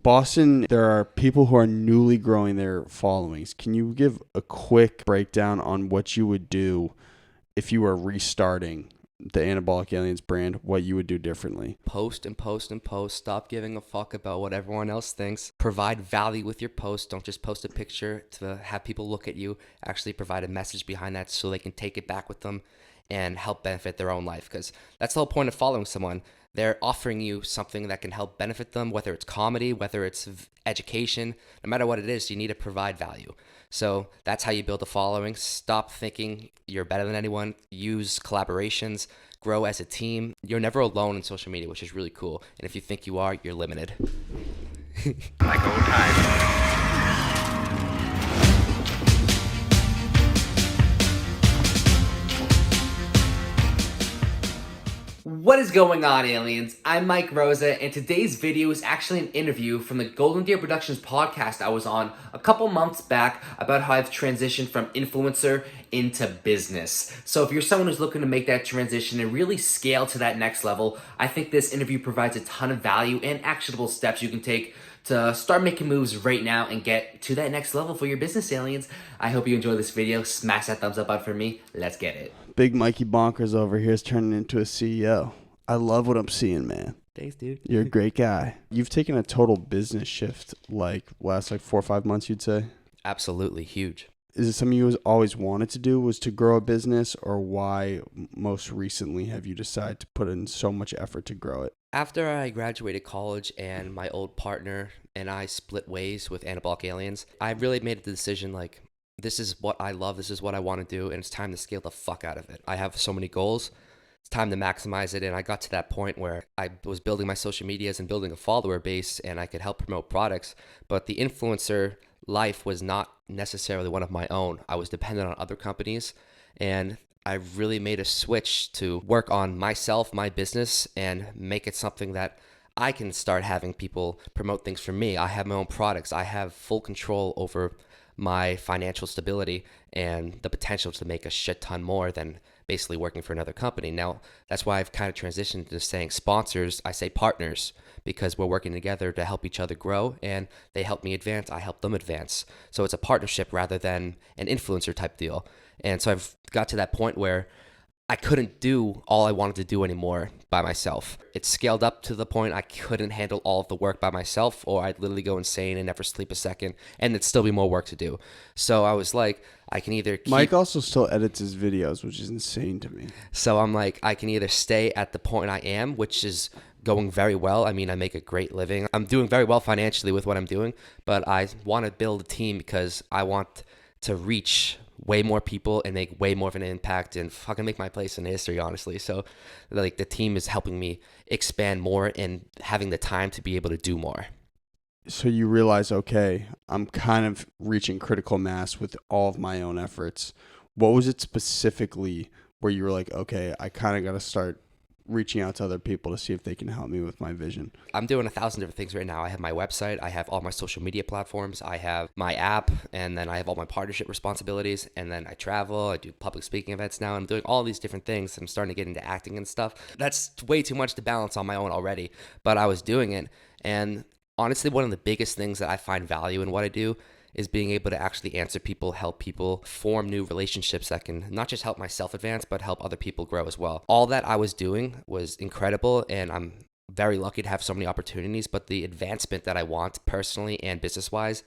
Boston, there are people who are newly growing their followings. Can you give a quick breakdown on what you would do if you were restarting the Anabolic Aliens brand, what you would do differently? Post and post and post. Stop giving a fuck about what everyone else thinks. Provide value with your post. Don't just post a picture to have people look at you. Actually provide a message behind that so they can take it back with them and help benefit their own life. Because that's the whole point of following someone. They're offering you something that can help benefit them, whether it's comedy, whether it's education, no matter what it is, you need to provide value. So that's how you build a following. Stop thinking you're better than anyone. Use collaborations, grow as a team. You're never alone in social media, which is really cool. And if you think you are, you're limited. Like old times. What is going on, aliens? I'm Mike Rosa, and today's video is actually an interview from the Golden Deer Productions podcast I was on a couple months back about how I've transitioned from influencer into business. So if you're someone who's looking to make that transition and really scale to that next level, I think this interview provides a ton of value and actionable steps you can take to start making moves right now and get to that next level for your business, aliens. I hope you enjoy this video. Smash that thumbs up button for me. Let's get it. Big Mikey Bonkers over here is turning into a CEO. I love what I'm seeing, man. Thanks, dude. You're a great guy. You've taken a total business shift last 4 or 5 months, you'd say? Absolutely huge. Is it something you always wanted to do, was to grow a business, or why most recently have you decided to put in so much effort to grow it? After I graduated college and my old partner and I split ways with Anabolic Aliens, I really made the decision like, this is what I love, this is what I want to do, and it's time to scale the fuck out of it. I have so many goals. It's time to maximize it. And I got to that point where I was building my social medias and building a follower base and I could help promote products. But the influencer life was not necessarily one of my own. I was dependent on other companies. And I really made a switch to work on myself, my business, and make it something that I can start having people promote things for me. I have my own products. I have full control over my financial stability and the potential to make a shit ton more than basically working for another company. Now, that's why I've kind of transitioned to saying sponsors. I say partners because we're working together to help each other grow and they help me advance. I help them advance. So it's a partnership rather than an influencer type deal. And so I've got to that point where I couldn't do all I wanted to do anymore by myself. It scaled up to the point I couldn't handle all of the work by myself, or I'd literally go insane and never sleep a second, and there'd still be more work to do. So I was like, I can either Mike also still edits his videos, which is insane to me. So I'm like, I can either stay at the point I am, which is going very well. I mean, I make a great living. I'm doing very well financially with what I'm doing, but I want to build a team because I want to reach way more people and make way more of an impact and fucking make my place in history, honestly. So like the team is helping me expand more and having the time to be able to do more. So you realize, okay, I'm kind of reaching critical mass with all of my own efforts. What was it specifically where you were like, okay, I kind of got to start reaching out to other people to see if they can help me with my vision? I'm doing 1,000 different things right now. I have my website, I have all my social media platforms, I have my app, and then I have all my partnership responsibilities, and then I travel, I do public speaking events now. I'm doing all these different things. I'm starting to get into acting and stuff. That's way too much to balance on my own already, but I was doing it. And honestly, one of the biggest things that I find value in what I do is being able to actually answer people, help people form new relationships that can not just help myself advance, but help other people grow as well. All that I was doing was incredible, and I'm very lucky to have so many opportunities, but the advancement that I want personally and business-wise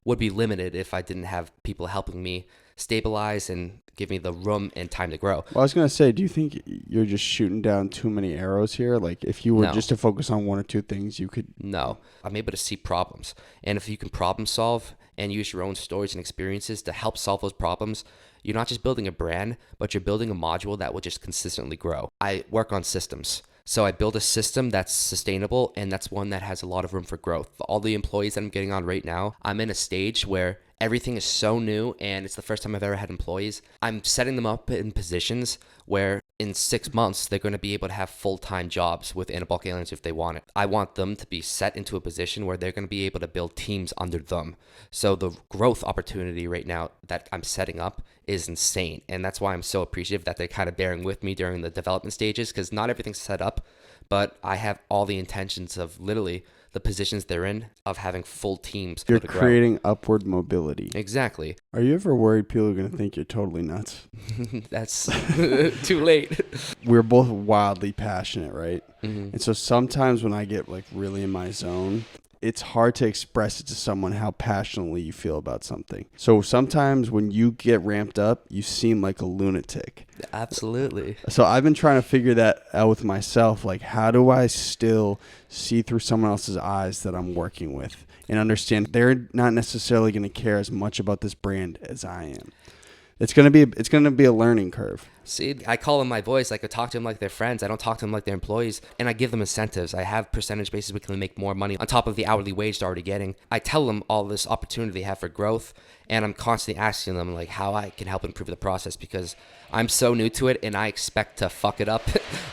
would be limited if I didn't have people helping me stabilize and give me the room and time to grow. Well, I was going to say, do you think you're just shooting down too many arrows here? Like if you were just to focus on one or two things, you could... No, I'm able to see problems. And if you can problem solve and use your own stories and experiences to help solve those problems, you're not just building a brand, but you're building a module that will just consistently grow. I work on systems. So I build a system that's sustainable, and that's one that has a lot of room for growth. All the employees that I'm getting on right now, I'm in a stage where everything is so new, and it's the first time I've ever had employees. I'm setting them up in positions where in 6 months, they're going to be able to have full-time jobs with Anabolic Aliens if they want it. I want them to be set into a position where they're going to be able to build teams under them. So the growth opportunity right now that I'm setting up is insane. And that's why I'm so appreciative that they're kind of bearing with me during the development stages, because not everything's set up, but I have all the intentions of literally the positions they're in of having full teams. You're to grow. creating upward mobility. Exactly. Are you ever worried people are going to think you're totally nuts? That's too late. We're both wildly passionate, right? Mm-hmm. And so sometimes when I get like really in my zone, it's hard to express it to someone how passionately you feel about something. So sometimes when you get ramped up, you seem like a lunatic. Absolutely. So I've been trying to figure that out with myself. Like, how do I still see through someone else's eyes that I'm working with and understand they're not necessarily going to care as much about this brand as I am? It's gonna be a learning curve. See, I call them my boys. Like I talk to them like they're friends. I don't talk to them like they're employees. And I give them incentives. I have percentage basis we can make more money on top of the hourly wage they're already getting. I tell them all this opportunity they have for growth. And I'm constantly asking them like how I can help improve the process because I'm so new to it and I expect to fuck it up.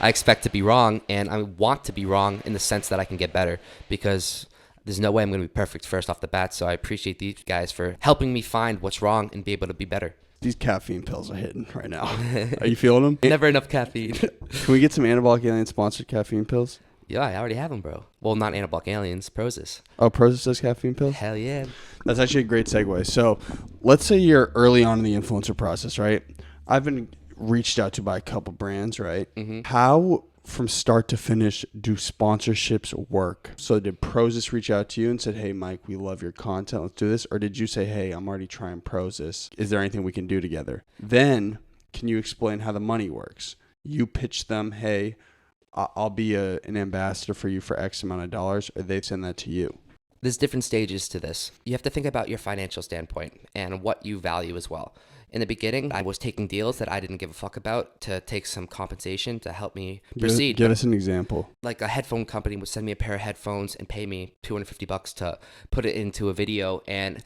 I expect to be wrong. And I want to be wrong in the sense that I can get better because there's no way I'm going to be perfect first off the bat. So I appreciate these guys for helping me find what's wrong and be able to be better. These caffeine pills are hitting right now. Are you feeling them? Never enough caffeine. Can we get some Anabolic Aliens sponsored caffeine pills? Yeah, I already have them, bro. Well, not Anabolic Aliens, Prosis. Oh, Prozac does caffeine pills? Hell yeah. That's actually a great segue. So let's say you're early on in the influencer process, right? I've been reached out to by a couple brands, right? Mm-hmm. How, from start to finish, do sponsorships work? So did Prozac reach out to you and said, hey, Mike, we love your content. Let's do this. Or did you say, hey, I'm already trying Prozac. Is there anything we can do together? Then can you explain how the money works? You pitch them, hey, I'll be an ambassador for you for X amount of dollars, or they send that to you. There's different stages to this. You have to think about your financial standpoint and what you value as well. In the beginning, I was taking deals that I didn't give a fuck about to take some compensation to help me proceed. Give us an example. Like a headphone company would send me a pair of headphones and pay me $250 to put it into a video. And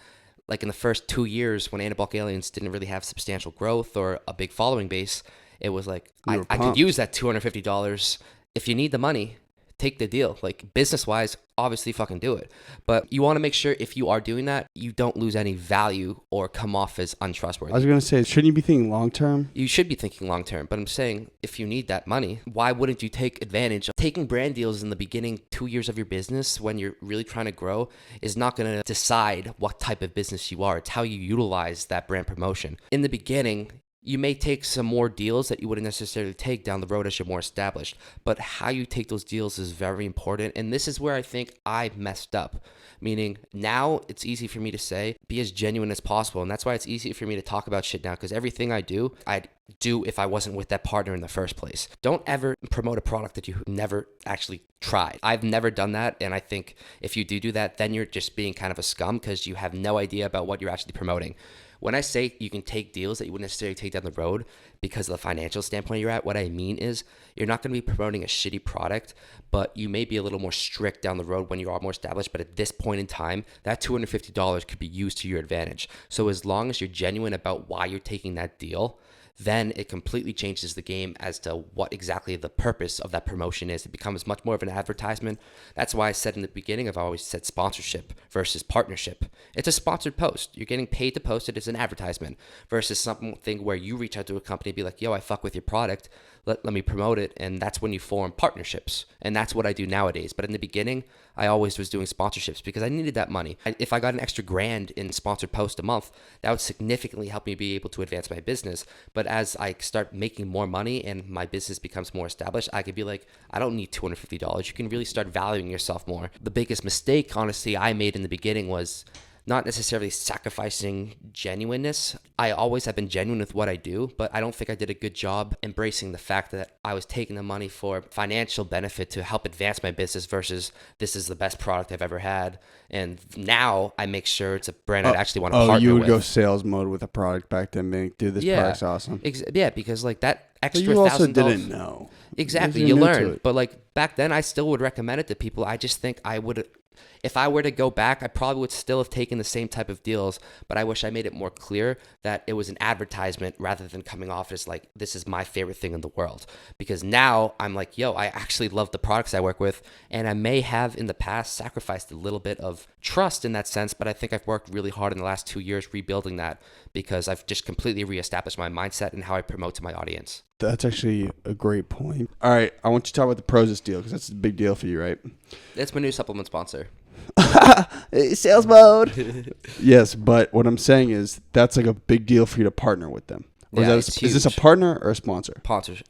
like in the first 2 years when Anabolic Aliens didn't really have substantial growth or a big following base, it was like, I could use that $250. If you need the money, take the deal. Like business wise, obviously fucking do it. But you want to make sure if you are doing that, you don't lose any value or come off as untrustworthy. I was going to say, shouldn't you be thinking long term? You should be thinking long term, but I'm saying if you need that money, why wouldn't you take advantage of taking brand deals in the beginning 2 years of your business when you're really trying to grow is not going to decide what type of business you are. It's how you utilize that brand promotion. In the beginning, you may take some more deals that you wouldn't necessarily take down the road as you're more established, but how you take those deals is very important. And this is where I think I messed up, meaning now it's easy for me to say, be as genuine as possible. And that's why it's easy for me to talk about shit now, because everything I do, I'd do if I wasn't with that partner in the first place. Don't ever promote a product that you never actually tried. I've never done that. And I think if you do that, then you're just being kind of a scum because you have no idea about what you're actually promoting. When I say you can take deals that you wouldn't necessarily take down the road because of the financial standpoint you're at, what I mean is you're not going to be promoting a shitty product, but you may be a little more strict down the road when you are more established. But at this point in time, that $250 could be used to your advantage. So as long as you're genuine about why you're taking that deal, then it completely changes the game as to what exactly the purpose of that promotion is. It becomes much more of an advertisement. That's why I said in the beginning, I've always said sponsorship versus partnership. It's a sponsored post. You're getting paid to post it as an advertisement versus something where you reach out to a company and be like, yo, I fuck with your product. Let me promote it. And that's when you form partnerships. And that's what I do nowadays. But in the beginning, I always was doing sponsorships because I needed that money. If I got an extra $1,000 in sponsored post a month, that would significantly help me be able to advance my business. But as I start making more money and my business becomes more established, I could be like, I don't need $250. You can really start valuing yourself more. The biggest mistake, honestly, I made in the beginning was not necessarily sacrificing genuineness. I always have been genuine with what I do, but I don't think I did a good job embracing the fact that I was taking the money for financial benefit to help advance my business versus this is the best product I've ever had. And now I make sure it's a brand I'd actually want to partner with. Oh, you would go sales mode with a product back then, being, dude, this product's awesome. Yeah, because like that extra $1,000. But you also didn't know. Exactly, you learn. But like back then, I still would recommend it to people. I just think I would. If I were to go back, I probably would still have taken the same type of deals, but I wish I made it more clear that it was an advertisement rather than coming off as like, this is my favorite thing in the world. Because now I'm like, yo, I actually love the products I work with, and I may have in the past sacrificed a little bit of trust in that sense, but I think I've worked really hard in the last 2 years rebuilding that because I've just completely reestablished my mindset and how I promote to my audience. That's actually a great point. All right, I want you to talk about the Prozis deal because that's a big deal for you, right? It's my new supplement sponsor. Sales mode. Yes, but what I'm saying is that's like a big deal for you to partner with them. Or Yeah, is this a partner or a sponsor? Sponsorship.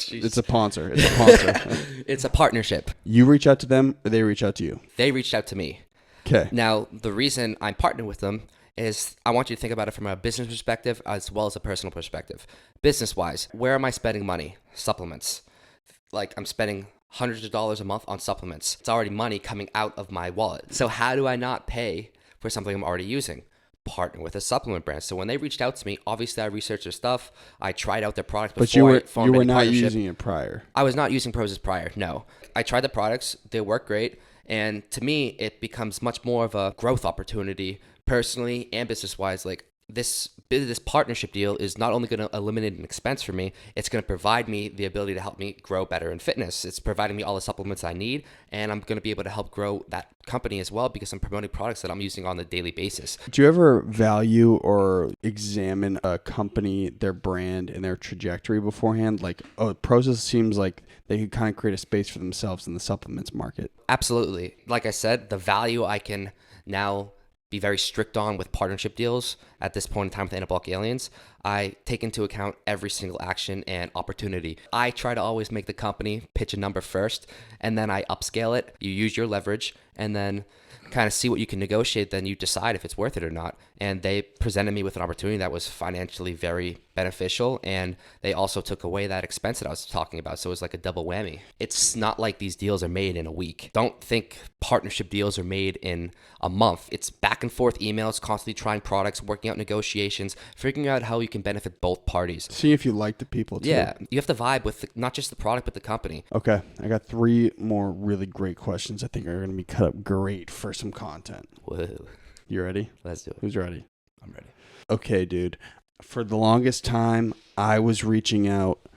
It's a sponsor. It's a sponsor. It's a partnership. You reach out to them or they reach out to you? They reached out to me. Okay. Now, the reason I'm partnering with them is I want you to think about it from a business perspective as well as a personal perspective. Business-wise, where am I spending money? Supplements. Like, I'm spending hundreds of dollars a month on supplements. It's already money coming out of my wallet. So how do I not pay for something I'm already using? Partner with a supplement brand. So when they reached out to me, obviously I researched their stuff. I tried out their products before. But you were not using it prior. I was not using Prozis prior. No, I tried the products. They work great. And to me, it becomes much more of a growth opportunity personally and business-wise. Like, this partnership deal is not only going to eliminate an expense for me, it's going to provide me the ability to help me grow better in fitness. It's providing me all the supplements I need, and I'm going to be able to help grow that company as well because I'm promoting products that I'm using on a daily basis. Do you ever value or examine a company, their brand, and their trajectory beforehand? Like, Prozis seems like they could kind of create a space for themselves in the supplements market. Absolutely. Like I said, the value I can now be very strict on with partnership deals at this point in time with Anabolic Aliens. I take into account every single action and opportunity. I try to always make the company pitch a number first, and then I upscale it. You use your leverage, and then kind of see what you can negotiate. Then you decide if it's worth it or not. And they presented me with an opportunity that was financially very beneficial, and they also took away that expense that I was talking about. So it was like a double whammy. It's not like these deals are made in a week. Don't think partnership deals are made in a month. It's back and forth emails, constantly trying products, working out negotiations, figuring out how you can benefit both parties. See if you like the people too. Yeah, you have to vibe with not just the product, but the company. Okay, I got 3 more really great questions I think are going to be cut up great for some content. Whoa. You ready? Let's do it. Who's ready? I'm ready. Okay, dude. For the longest time, I was reaching out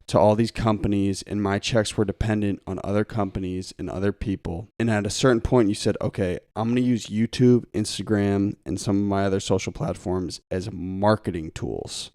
to all these companies, and my checks were dependent on other companies and other people. And at a certain point, you said, okay, I'm going to use YouTube, Instagram, and some of my other social platforms as marketing tools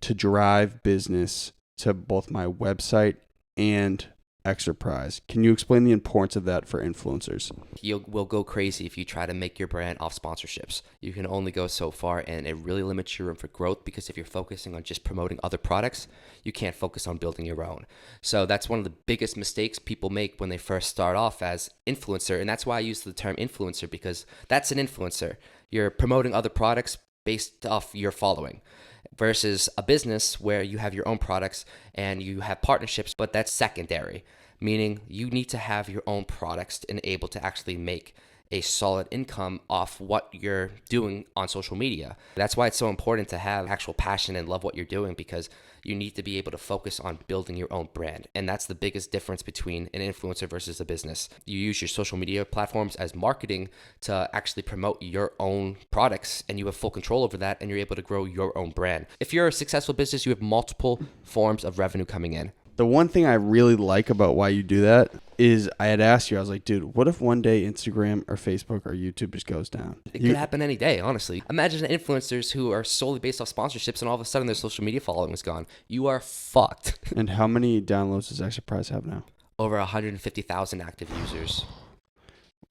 to drive business to both my website and Exerprise. Can you explain the importance of that for influencers? You will go crazy if you try to make your brand off sponsorships. You can only go so far, and it really limits your room for growth because if you're focusing on just promoting other products, you can't focus on building your own. So that's one of the biggest mistakes people make when they first start off as influencer, and that's why I use the term influencer, because that's an influencer. You're promoting other products based off your following. Versus a business where you have your own products and you have partnerships, but that's secondary, meaning you need to have your own products and able to actually make a solid income off what you're doing on social media. That's why it's so important to have actual passion and love what you're doing, because you need to be able to focus on building your own brand. And that's the biggest difference between an influencer versus a business. You use your social media platforms as marketing to actually promote your own products, and you have full control over that, and you're able to grow your own brand. If you're a successful business, you have multiple forms of revenue coming in. The one thing I really like about why you do that is I had asked you, I was like, dude, what if one day Instagram or Facebook or YouTube just goes down? It could happen any day, honestly. Imagine influencers who are solely based off sponsorships and all of a sudden their social media following is gone. You are fucked. And how many downloads does Exerprise have now? Over 150,000 active users.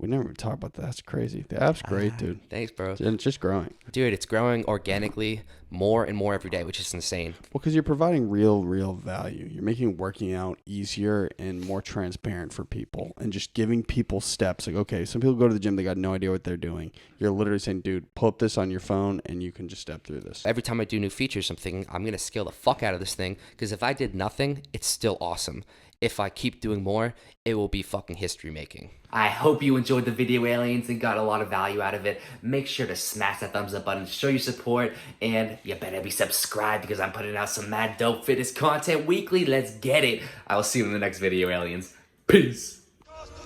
We never even talk about that. That's crazy. The app's great, dude. Thanks, bro. And it's just growing. Dude, it's growing organically more and more every day, which is insane. Well, because you're providing real value. You're making working out easier and more transparent for people and just giving people steps. Like, okay, some people go to the gym, they got no idea what they're doing. You're literally saying, dude, pull up this on your phone and you can just step through this. Every time I do new features, I'm thinking, I'm going to scale the fuck out of this thing, because if I did nothing, it's still awesome. If I keep doing more, it will be fucking history making. I hope you enjoyed the video, aliens, and got a lot of value out of it. Make sure to smash that thumbs up button to show your support, and you better be subscribed because I'm putting out some mad dope fitness content weekly. Let's get it. I will see you in the next video, aliens. Peace.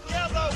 Together.